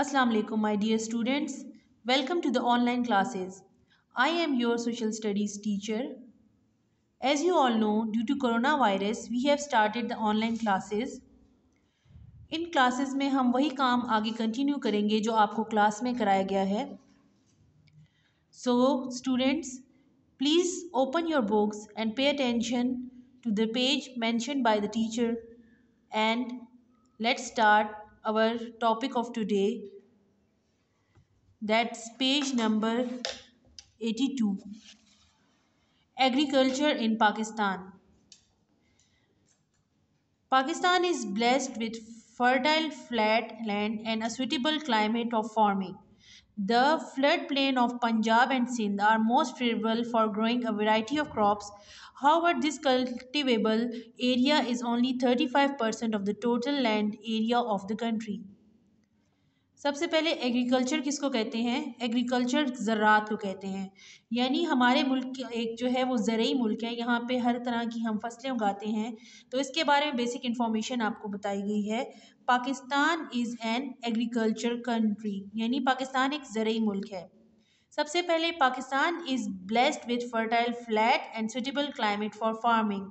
Assalamu alaikum, my dear students. Welcome to the online classes. I am your social studies teacher. As you all know, due to coronavirus, we have started the online classes. In classes में हम वही काम आगे continue करेंगे जो आपको class में कराया गया है. So, students, please open your books and pay attention to the page mentioned by the teacher. And let's start our topic of today. That's page number 82. Agriculture in Pakistan. Pakistan is blessed with fertile flat land and a suitable climate of farming. The floodplain of Punjab and Sindh are most favorable for growing a variety of crops. However, this cultivable area is only 35% of the total land area of the country. सबसे पहले agriculture किसको कहते हैं? Agriculture ज़राअत को कहते हैं. यानी हमारे मुल्क एक जो है वो ज़रई मुल्क है. यहाँ पे हर तरह की हम फसलें उगाते हैं. तो इसके बारे में बेसिक इन्फॉर्मेशन आपको बताई गई है. Pakistan is an agriculture country, यानी पाकिस्तान एक ज़रई मुल्क है. सबसे पहले Pakistan is blessed with fertile flat and suitable climate for farming.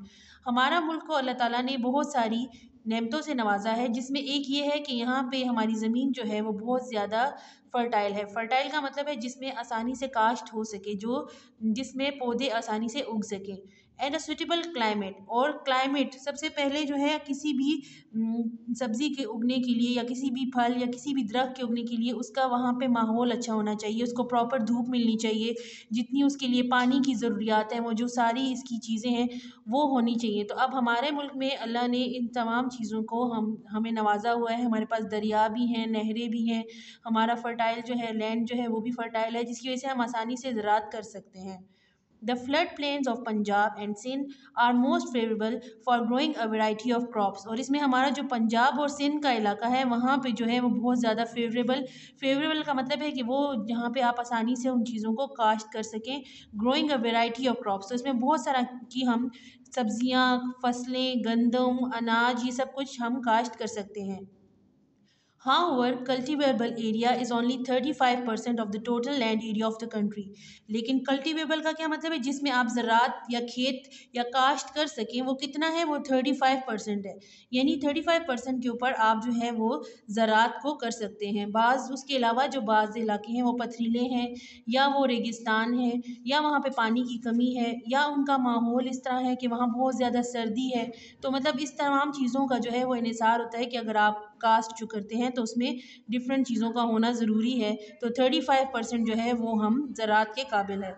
हमारा मुल्क को अल्लाह ताला ने बहुत सारी नेमतों से नवाजा है, जिसमें एक ये है कि यहाँ पे हमारी ज़मीन जो है वो बहुत ज़्यादा फ़र्टाइल है. फ़र्टाइल का मतलब है जिसमें आसानी से काश्त हो सके, जिसमें पौधे आसानी से उग सकें. एंड अ सुटेबल क्लाइमेट, और क्लाइमेट सबसे पहले जो है किसी भी सब्ज़ी के उगने के लिए या किसी भी फल या किसी भी दरख्त के उगने के लिए उसका वहाँ पे माहौल अच्छा होना चाहिए. उसको प्रॉपर धूप मिलनी चाहिए, जितनी उसके लिए पानी की ज़रूरियात है, वो जो सारी इसकी चीज़ें हैं वो होनी चाहिए. तो अब हमारे मुल्क में अल्लाह ने इन तमाम चीज़ों को हमें नवाजा हुआ है. हमारे पास दरिया भी हैं, नहरें भी हैं, हमारा फ़र्टाइल जो है लैंड जो है वो भी फ़र्टाइल है, जिसकी वजह से हम आसानी से ज़राअत कर सकते हैं. The flood plains of Punjab and Sindh are most favorable for growing a variety of crops. और इसमें हमारा जो पंजाब और सिंध का इलाका है वहाँ पे जो है वो बहुत ज़्यादा फेवरेबल का मतलब है कि वो जहाँ पे आप आसानी से उन चीज़ों को काश्त कर सकें. Growing a variety of crops, तो इसमें बहुत सारा की हम सब्जियाँ, फसलें, गंदम, अनाज, ये सब कुछ हम काश्त कर सकते हैं. However, cultivable area is only 35% of the total land area of the country. लेकिन cultivable का क्या मतलब है? जिसमें आप ज़राअत या खेत या काश्त कर सकें, वो कितना है? वो 35% है. यानी 35% के ऊपर आप जो है वो ज़राअत को कर सकते हैं. उसके अलावा जो बाज़ इलाके हैं वो पथरीले हैं, या वो रेगिस्तान है, या वहाँ पे पानी की कमी है, या उनका माहौल इस तरह है कि वहाँ बहुत ज़्यादा सर्दी है. तो मतलब इस तमाम चीज़ों का जो है वो इन्हिसार होता है कि अगर आप कास्ट जो करते हैं तो उसमें डिफरेंट चीज़ों का होना ज़रूरी है. तो 35% जो है वो हम ज़राअत के काबिल है.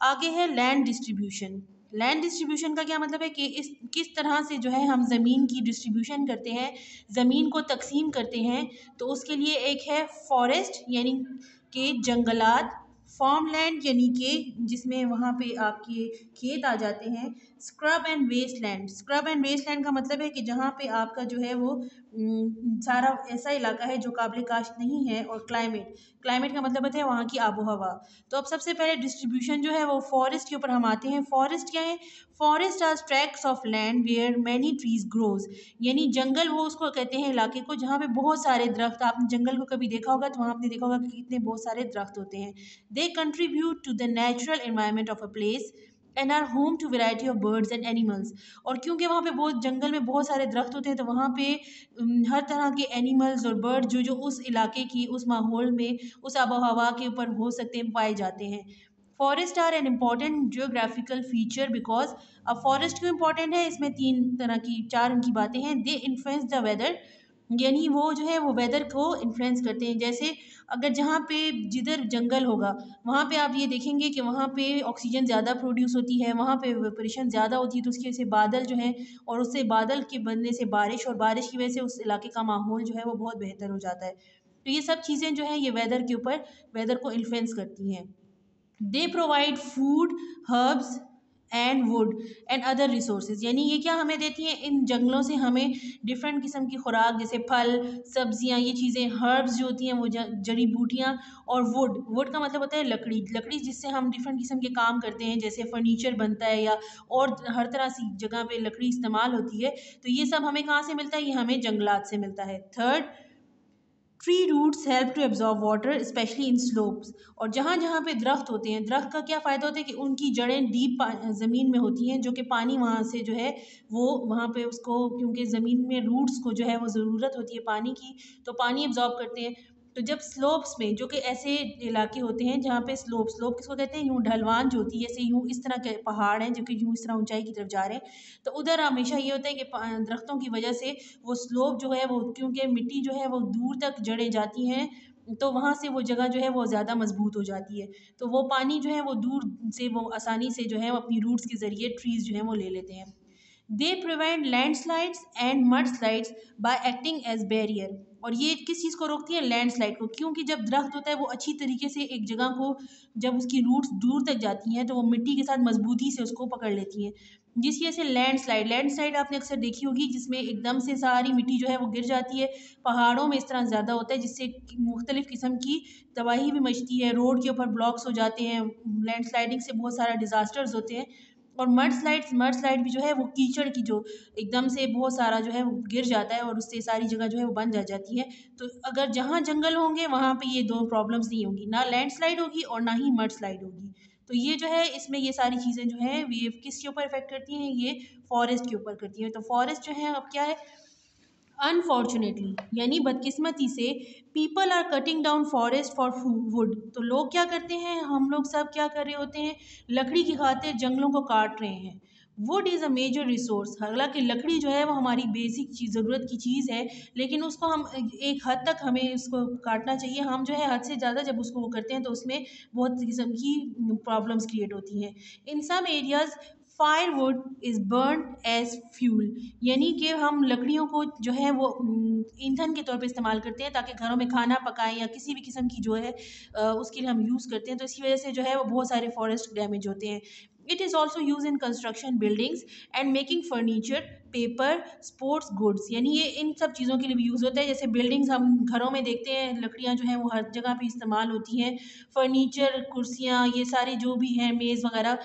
आगे है लैंड डिस्ट्रीब्यूशन. लैंड डिस्ट्रीब्यूशन का क्या मतलब है कि किस तरह से जो है हम ज़मीन की डिस्ट्रीब्यूशन करते हैं, ज़मीन को तकसीम करते हैं. तो उसके लिए एक है फॉरेस्ट, यानी कि जंगलात. फार्म लैंड, यानी कि जिसमें वहाँ पे आपके खेत आ जाते हैं. Scrub and waste land. Scrub and waste land का मतलब है कि जहाँ पे आपका जो है वो सारा ऐसा इलाका है जो काबिल काश्त नहीं है. और क्लाइमेट का मतलब है वहाँ की आबो हवा. तो अब सबसे पहले डिस्ट्रीब्यूशन जो है वो फॉरेस्ट के ऊपर हम आते हैं. फॉरेस्ट क्या है? Forest are tracts of land where many trees grows. यानी जंगल वो उसको कहते हैं इलाके को जहाँ पे बहुत सारे दरख्त. आपने जंगल को कभी देखा होगा तो वहाँ आपने देखा होगा कि कितने बहुत सारे दरख्त होते हैं. They contribute to the natural environment of a place and are home to variety of birds and animals. और क्योंकि वहाँ पे बहुत जंगल में बहुत सारे दरख्त होते हैं तो वहाँ पे हर तरह के एनिमल्स और बर्ड जो उस इलाके की, उस माहौल में, उस आबो हवा के ऊपर हो सकते हैं, पाए जाते हैं. Forest are an important geographical feature because. अब फॉरेस्ट क्यों इंपॉर्टेंट है? इसमें चार उनकी बातें हैं. दे इन्फ्लुएंस द वेदर, यानी वो जो है वो वेदर को इन्फ्लुएंस करते हैं. जैसे अगर जहाँ पे जिधर जंगल होगा वहाँ पे आप ये देखेंगे कि वहाँ पे ऑक्सीजन ज़्यादा प्रोड्यूस होती है, वहाँ पे वेपरेशन ज़्यादा होती है, तो उसकी वजह से बादल जो हैं, और उससे बादल के बनने से बारिश, और बारिश की वजह से उस इलाके का माहौल जो है वो बहुत बेहतर हो जाता है. तो ये सब चीज़ें जो हैं ये वेदर को इन्फ्लुएंस करती हैं. They provide food, herbs and would and other resources. यानी ये क्या हमें देती हैं? इन जंगलों से हमें डिफरेंट किस्म की खुराक, जैसे फल, सब्जियां, ये चीज़ें, हर्ब्स जो होती हैं वो जड़ी बूटियाँ, और वुड का मतलब होता है लकड़ी जिससे हम डिफरेंट किस्म के काम करते हैं, जैसे फर्नीचर बनता है या और हर तरह सी जगह पे लकड़ी इस्तेमाल होती है. तो ये सब हमें कहाँ से मिलता है? ये हमें जंगलात से मिलता है. Third, tree roots help to absorb water specially in slopes. और जहाँ जहाँ पे दरख्त होते हैं, दरख्त का क्या फ़ायदा होता है कि उनकी जड़ें डीप ज़मीन में होती हैं, जो कि पानी वहाँ से जो है वो वहाँ पे उसको, क्योंकि ज़मीन में रूट्स को जो है वो ज़रूरत होती है पानी की, तो पानी एब्जॉर्ब करते हैं। तो जब स्लोप्स में, जो कि ऐसे इलाके होते हैं जहाँ पे स्लोप, स्लोप किसको कहते हैं, यूँ ढलवान जो होती है, जैसे यूँ इस तरह के पहाड़ हैं जो कि यूँ इस तरह ऊंचाई की तरफ जा रहे हैं, तो उधर हमेशा ये होता है कि दरख्तों की वजह से वो स्लोप जो है वो, क्योंकि मिट्टी जो है वो दूर तक जड़ें जाती हैं, तो वहाँ से वो जगह जो है वो ज़्यादा मजबूत हो जाती है, तो वो पानी जो है वो दूर से वो आसानी से जो है वो अपनी रूट्स के ज़रिए ट्रीज़ जो है वो ले लेते हैं। They prevent landslides and mudslides by acting as barrier. और ये किस चीज़ को रोकती है, लैंडस्लाइड को, क्योंकि जब दरख्त होता है वो अच्छी तरीके से एक जगह को, जब उसकी रूट्स दूर तक जाती हैं तो वो मिट्टी के साथ मजबूती से उसको पकड़ लेती हैं, जिस वजह से लैंडस्लाइड, लैंडस्लाइड आपने अक्सर देखी होगी जिसमें एकदम से सारी मिट्टी जो है वो गिर जाती है। पहाड़ों में इस तरह ज़्यादा होता है जिससे मुख्तलिफ़ किस्म की तबाही भी मचती है, रोड के ऊपर ब्लॉक्स हो जाते हैं, लैंडस्लाइडिंग से बहुत सारा डिज़ास्टर्स होते हैं। और मड स्लाइड भी जो है वो कीचड़ की जो एकदम से बहुत सारा जो है वो गिर जाता है और उससे सारी जगह जो है वो बंद आ जाती है। तो अगर जहाँ जंगल होंगे वहाँ पे ये 2 प्रॉब्लम्स नहीं होंगी, ना लैंडस्लाइड होगी और ना ही मड स्लाइड होगी। तो ये जो है इसमें ये सारी चीज़ें जो हैं ये किसके ऊपर इफ़ेक्ट करती हैं, ये फॉरेस्ट के ऊपर करती हैं। तो फॉरेस्ट जो है अब क्या है, अनफॉर्चुनेटली यानी बदकिस्मती से, people are cutting down forest for wood. तो लोग क्या करते हैं, हम लोग सब क्या कर रहे होते हैं, लकड़ी की खातिर जंगलों को काट रहे हैं। Wood is a major resource, हालांकि लकड़ी जो है वो हमारी बेसिक चीज़, ज़रूरत की चीज़ है, लेकिन उसको हम एक हद तक हमें उसको काटना चाहिए। हम जो है हद से ज़्यादा जब उसको वो करते हैं तो उसमें बहुत किस्म की प्रॉब्लम्स क्रिएट होती हैं। In some areas firewood is burn as fuel, यानी कि हम लकड़ियों को जो है वो ईंधन के तौर पे इस्तेमाल करते हैं ताकि घरों में खाना पकाएं या किसी भी किस्म की जो है उसके लिए हम यूज़ करते हैं, तो इसकी वजह से जो है वो बहुत सारे फॉरेस्ट डैमेज होते हैं। It is also use in construction buildings and making furniture, paper, sports goods, यानी ये इन सब चीज़ों के लिए भी यूज़ होता है। जैसे बिल्डिंग्स हम घरों में देखते हैं, लकड़ियाँ जो हैं वो हर जगह पे इस्तेमाल होती हैं। फर्नीचर, कुर्सियाँ, ये सारे जो भी हैं, मेज़ वगैरह,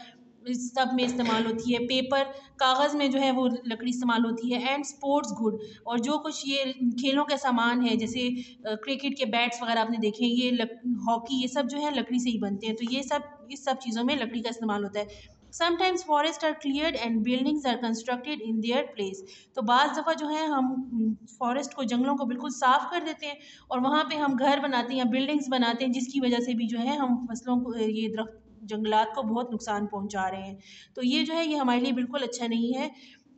इस सब में इस्तेमाल होती है। पेपर, कागज़ में जो है वो लकड़ी इस्तेमाल होती है। एंड स्पोर्ट्स गुड, और जो कुछ ये खेलों का सामान है, जैसे क्रिकेट के बैट्स वगैरह आपने देखे हैं, ये हॉकी, ये सब जो है लकड़ी से ही बनते हैं। तो ये सब, इस सब चीज़ों में लकड़ी का इस्तेमाल होता है। Sometimes forest are cleared and buildings are constructed in their place. तो बाज़ दफ़ा जो है हम फॉरेस्ट को, जंगलों को बिल्कुल साफ़ कर देते हैं और वहाँ पे हम घर बनाते हैं या बिल्डिंग्स बनाते हैं, जिसकी वजह से भी जो है हम फसलों को, ये दरख्त, जंगलात को बहुत नुकसान पहुँचा रहे हैं। तो ये जो है ये हमारे लिए बिल्कुल अच्छा नहीं है।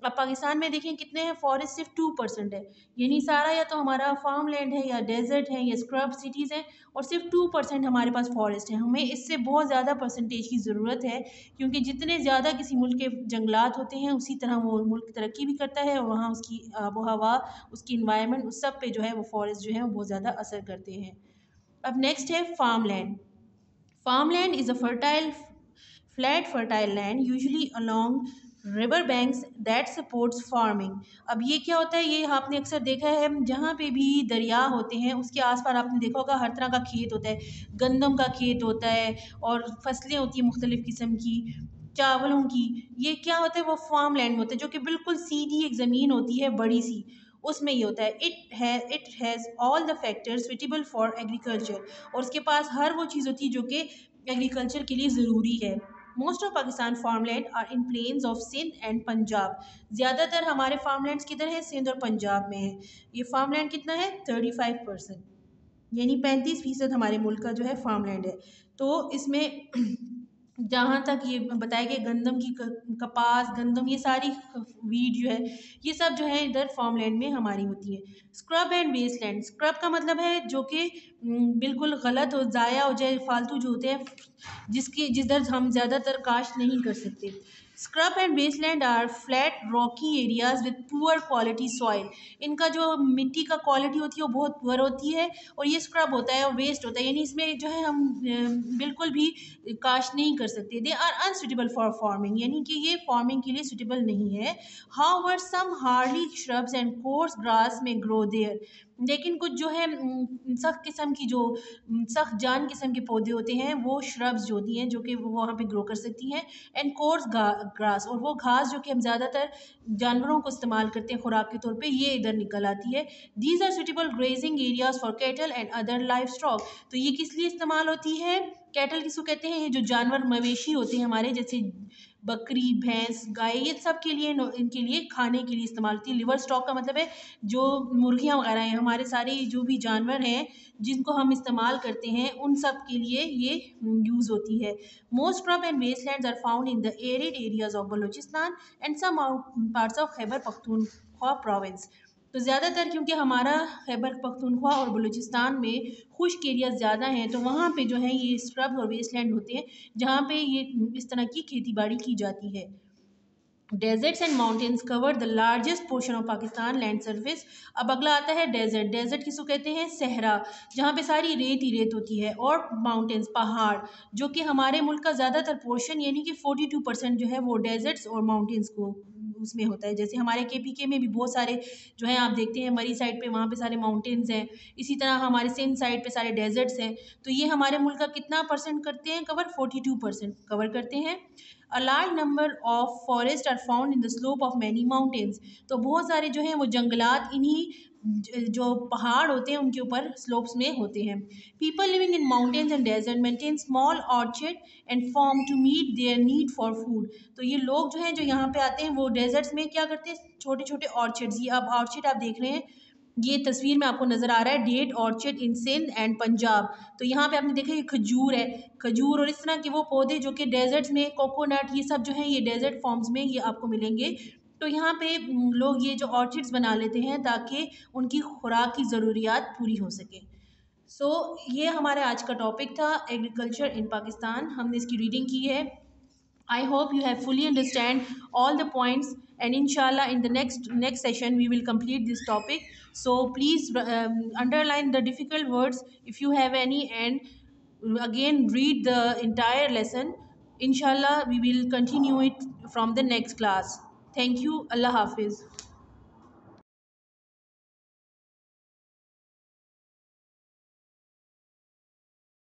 अब पाकिस्तान में देखें कितने हैं, फॉरेस्ट सिर्फ 2% है, यानी सारा या तो हमारा फार्म लैंड है या डेजर्ट है या स्क्रब सिटीज़ हैं, और सिर्फ 2% हमारे पास फॉरेस्ट है। हमें इससे बहुत ज़्यादा परसेंटेज की ज़रूरत है, क्योंकि जितने ज़्यादा किसी मुल्क के जंगलात होते हैं उसी तरह वो मुल्क तरक्की भी करता है, और वहाँ उसकी आबो हवा, उसकी इन्वायरमेंट, उस सब पे जो है वो फॉरेस्ट जो है वो बहुत ज़्यादा असर करते हैं। अब नेक्स्ट है farm land. Farmland is a flat fertile land usually along river banks that supports farming। अब ये क्या होता है, ये आपने अक्सर देखा है, जहाँ पे भी दरिया होते हैं उसके आसपास आपने देखा होगा हर तरह का खेत होता है, गंदम का खेत होता है और फसलें होती हैं मुख्तलिफ़ किस्म की, चावलों की। ये क्या होता है, वो फार्म लैंड में होता है, जो कि बिल्कुल सीधी एक ज़मीन होती है बड़ी सी, उसमें ये होता है। It has all the factors suitable for agriculture, और उसके पास हर वो चीज़ होती है जो कि एग्रीकल्चर के लिए ज़रूरी है। Most of Pakistan farmland are in plains of Sindh and Punjab. ज़्यादातर हमारे फार्मलैंड्स किधर है, सिंध और पंजाब में है। ये फार्मलैंड कितना है, 35%, यानी 35% हमारे मुल्क का जो है फार्मलैंड है। तो इसमें जहाँ तक ये बताया गया, गंदम की कपास, गंदम, ये सारी वीट जो है, ये सब जो है इधर फार्मलैंड में हमारी होती है। स्क्रब एंड वेस्टलैंड, स्क्रब का मतलब है जो कि बिल्कुल गलत हो, ज़ाया हो जाए, फालतू जो होते हैं, जिधर हम ज़्यादातर काश्त नहीं कर सकते। Scrub and wasteland are flat rocky areas with poor quality soil. इनका जो मिट्टी का क्वालिटी होती है वो बहुत पुअर होती है, और ये स्क्रब होता है और वेस्ट होता है, यानी इसमें जो है हम बिल्कुल भी काश्त नहीं कर सकते। They are unsuitable for farming, यानी कि ये फार्मिंग के लिए सुटेबल नहीं है। However some hardy shrubs and coarse grass may grow there. लेकिन कुछ जो है सख्त किस्म की जो सख्त जान किस्म के पौधे होते हैं, वो श्रब्स जो होती हैं जो कि वो वहाँ पे ग्रो कर सकती हैं। एंड कोर्स ग्रास, और वो घास जो कि हम ज़्यादातर जानवरों को इस्तेमाल करते हैं खुराक के तौर पे, ये इधर निकल आती है। These are suitable grazing areas for cattle and other life stock. तो ये किस लिए इस्तेमाल होती है? कैटल किसको कहते हैं? ये जो जानवर मवेशी होते हैं हमारे, जैसे बकरी, भैंस, गाय, ये सब के लिए इनके लिए खाने के लिए इस्तेमाल होती है। लिवर स्टॉक का मतलब है जो मुर्गियाँ वगैरह हैं, हमारे सारे जो भी जानवर हैं जिनको हम इस्तेमाल करते हैं, उन सब के लिए ये यूज़ होती है। Most crop and wastelands are found in the arid areas of Balochistan and some parts of Khyber Pakhtunkhwa province. तो ज़्यादातर क्योंकि हमारा खैबर पख्तूनख्वा और बलूचिस्तान में खुश्क एरिया ज़्यादा हैं, तो वहाँ पे जो है ये स्क्रब और वेस्टलैंड होते हैं जहाँ पे ये इस तरह की खेती बाड़ी की जाती है। Deserts and mountains cover the largest portion of Pakistan land surface. अब अगला आता है डेजर्ट। डेजर्ट किसको कहते हैं? सहरा, जहाँ पे सारी रेत ही रेत होती है। और माउंटेन्स, पहाड़, जो कि हमारे मुल्क का ज़्यादातर पोर्शन यानी कि 42% जो है वो डेजर्ट्स और माउंटेन्स को उसमें होता है। जैसे हमारे KPK में भी बहुत सारे जो है आप देखते हैं मरी साइड पे, वहाँ पे सारे माउंटेन्स हैं। इसी तरह हमारे सिंध साइड पे सारे डेजर्ट्स हैं। तो ये हमारे मुल्क का कितना परसेंट करते हैं कवर? 42% कवर करते हैं। A large number of forests are found in the slope of many mountains। तो बहुत सारे जो हैं वो जंगलात इन्हीं जो पहाड़ होते हैं उनके ऊपर स्लोप्स में होते हैं। People living in mountains and desert maintain small orchard and farm to meet their need for food। तो ये लोग जो हैं जो यहाँ पे आते हैं वो डेजर्ट्स में क्या करते हैं? छोटे छोटे ऑर्चिड्स, ये अब ऑर्चिड आप देख रहे हैं, ये तस्वीर में आपको नज़र आ रहा है date orchard in Sindh and Punjab. तो यहाँ पे आपने देखा ये खजूर है, खजूर और इस तरह के वो पौधे जो कि डेजर्ट्स में, कोकोनट, ये सब जो है ये डेजर्ट फॉर्म्स में ये आपको मिलेंगे। तो यहाँ पे लोग ये जो ऑर्चिड्स बना लेते हैं ताकि उनकी खुराक की ज़रूरियात पूरी हो सके। सो ये हमारे आज का टॉपिक था, एग्रीकल्चर इन पाकिस्तान। हमने इसकी रीडिंग की है। I hope you have fully understand all the points, and inshallah in the next session we will complete this topic. So please underline the difficult words if you have any, and again read the entire lesson. Inshallah we will continue it from the next class. Thank you. Allah Hafiz.